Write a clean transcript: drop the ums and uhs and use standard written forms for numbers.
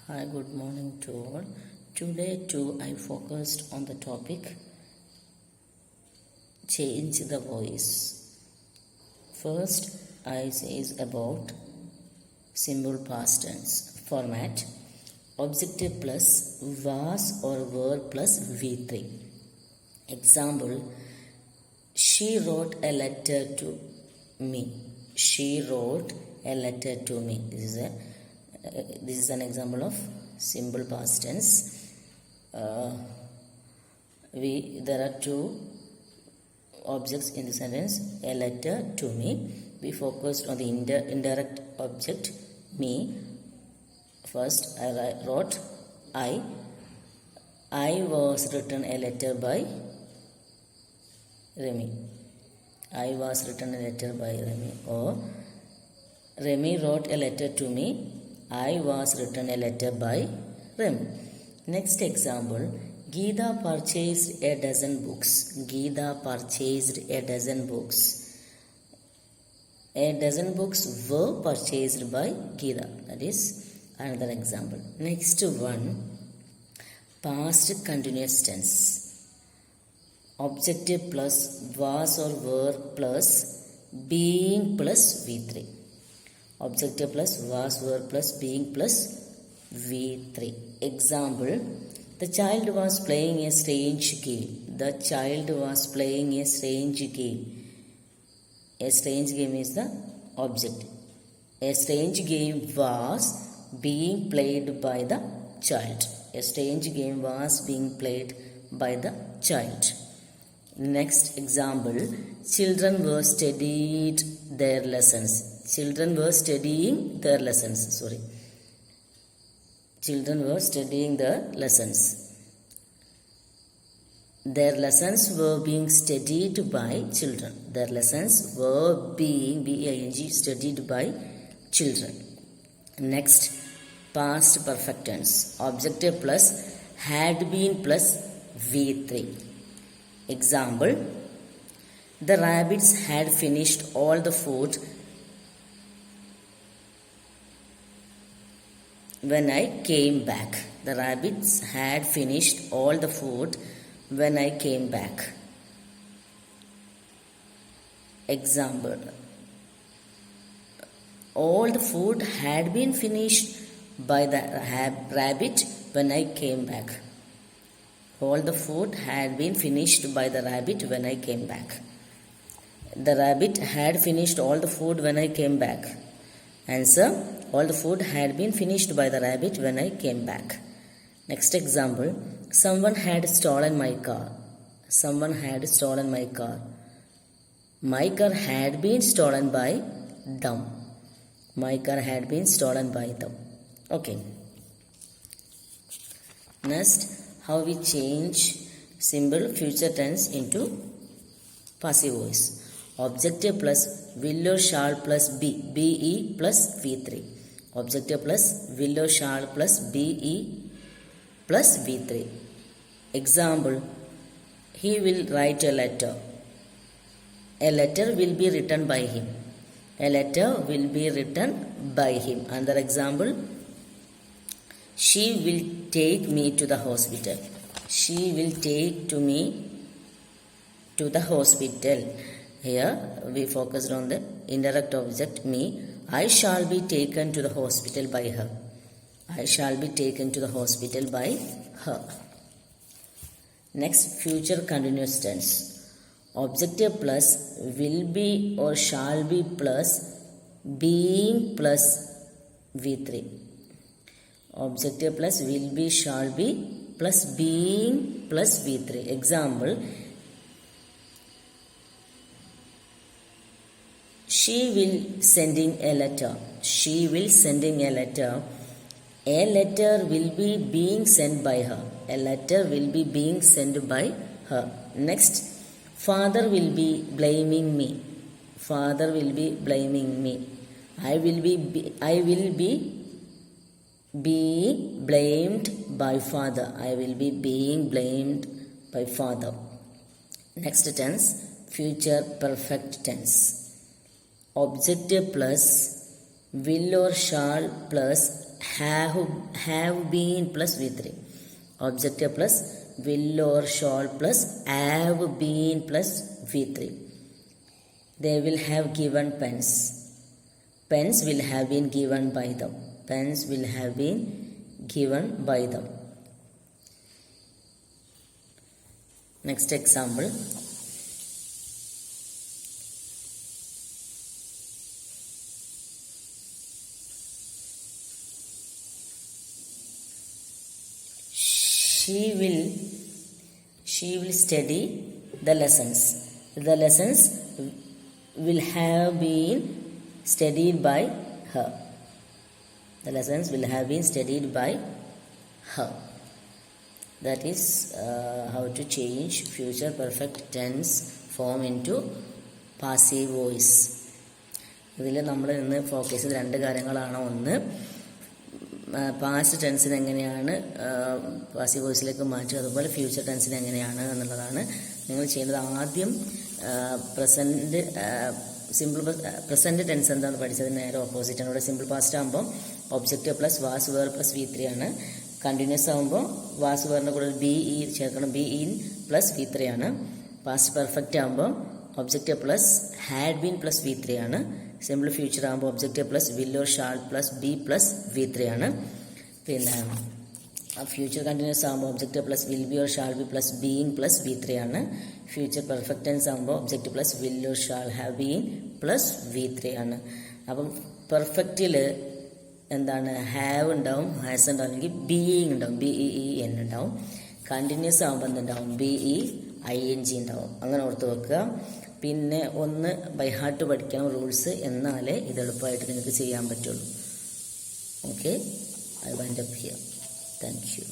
Hi, good morning to all. Today too I focused on the topic change the voice. First I says about simple past tense format objective plus was or were plus V3. Example, she wrote a letter to me. She wrote a letter to me. This is an example of simple past tense. There are two objects in the sentence. A letter to me. We focused on the indirect object me. First, I wrote I. I was written a letter by Remy. I was written a letter by Remy. Or Remy wrote a letter to me. I was written a letter by Remy. Next example, Geeta purchased a dozen books. Geeta purchased a dozen books. A dozen books were purchased by Geeta. That is another example. Next one, past continuous tense. Objective plus was or were plus being plus V3. Objective plus was, were plus being plus V3. Example, the child was playing a strange game. The child was playing a strange game. A strange game is the object. A strange game was being played by the child. A strange game was being played by the child. Next example, children were studied their lessons. Children were studying their lessons. Children were studying their lessons. Their lessons were being studied by children. Their lessons were being studied by children. Next, past perfect tense. Objective plus had been plus V3. Example, the rabbits had finished all the food when I came back. The rabbits had finished all the food when I came back. Example, all the food had been finished by the rabbit when I came back. All the food had been finished by the rabbit when I came back. The rabbit had finished all the food when I came back. Answer, all the food had been finished by the rabbit when I came back. Next example, someone had stolen my car. Someone had stolen my car. My car had been stolen by them. My car had been stolen by them. Okay. Next, how we change simple future tense into passive voice. Objective plus will or shall plus be plus V3. Objective plus will or shall plus be plus V3. Example, he will write a letter. A letter will be written by him. A letter will be written by him. Another example, she will take me to the hospital. She will take me to the hospital. Here we focused on the indirect object me. I shall be taken to the hospital by her. I shall be taken to the hospital by her. Next, future continuous tense. Objective plus will be or shall be plus being plus V3. Objective plus will be, shall be plus being plus V3. Example, she will sending a letter. She will sending a letter. A letter will be being sent by her. A letter will be being sent by her. Next, father will be blaming me. Father will be blaming me. I will be being blamed by father. I will be being blamed by father. Next tense, future perfect tense. Objective plus will or shall plus have been plus V3. Objective plus will or shall plus have been plus V3. They will have given pens. Pens will have been given by them. Pens will have been given by them. Next example. She will study the lessons. The lessons will have been studied by her. The lessons will have been studied by her. That is how to change future perfect tense form into passive voice. ഇതിൽ നമ്മൾ ഇന്ന് focus ചെയ്ത രണ്ട് കാര്യങ്ങളാണ്. ഒന്ന്, past ടെൻസിന് എങ്ങനെയാണ് passive വോയിസിലേക്ക് മാറ്റുക, അതുപോലെ ഫ്യൂച്ചർ ടെൻസിന് എങ്ങനെയാണ് എന്നുള്ളതാണ് നിങ്ങൾ ചെയ്യേണ്ടത്. ആദ്യം പ്രസന്റ് ടെൻസ് എന്താണ് പഠിച്ചത്, നേരെ ഓപ്പോസിറ്റാണ്. ഇവിടെ സിമ്പിൾ പാസ്റ്റ് ആകുമ്പോൾ objective plus was were plus V3 ആണ്. കണ്ടിന്യൂസ് ആകുമ്പോൾ വാസ് വേറിൻ്റെ കൂടെ BE ചേർക്കണം, BE പ്ലസ് V3 ആണ്. പാസ്റ്റ് പെർഫെക്റ്റ് ആകുമ്പോൾ objective plus had been plus V3 ആണ്. സിമ്പിൾ ഫ്യൂച്ചർ ആകുമ്പോൾ objective plus will or shall plus B plus V3 ആണ്. പിന്നെ ഫ്യൂച്ചർ കണ്ടിന്യൂസ് ആകുമ്പോൾ objective plus will be or shall be plus being plus V3 ആണ്. Future perfect tense ആകുമ്പോൾ objective plus will or shall have been plus V3 ആണ്. അപ്പം പെർഫെക്റ്റിൽ എന്താണ്, have ഉണ്ടാവും, has ഉണ്ടാവുമെങ്കിൽ being ഉണ്ടാവും, BEEN ഉണ്ടാവും. കണ്ടിന്യൂസ് ആകുമ്പോൾ എന്തുണ്ടാവും, BEING ഉണ്ടാവും. അങ്ങനെ ഓർത്ത് വെക്കുക. പിന്നെ ഒന്ന് ബൈ ഹാർട്ട് പഠിക്കണം റൂൾസ്, എന്നാലേ ഇത് എളുപ്പമായിട്ട് നിങ്ങൾക്ക് ചെയ്യാൻ പറ്റുള്ളൂ. Okay, I wind up here. Thank you.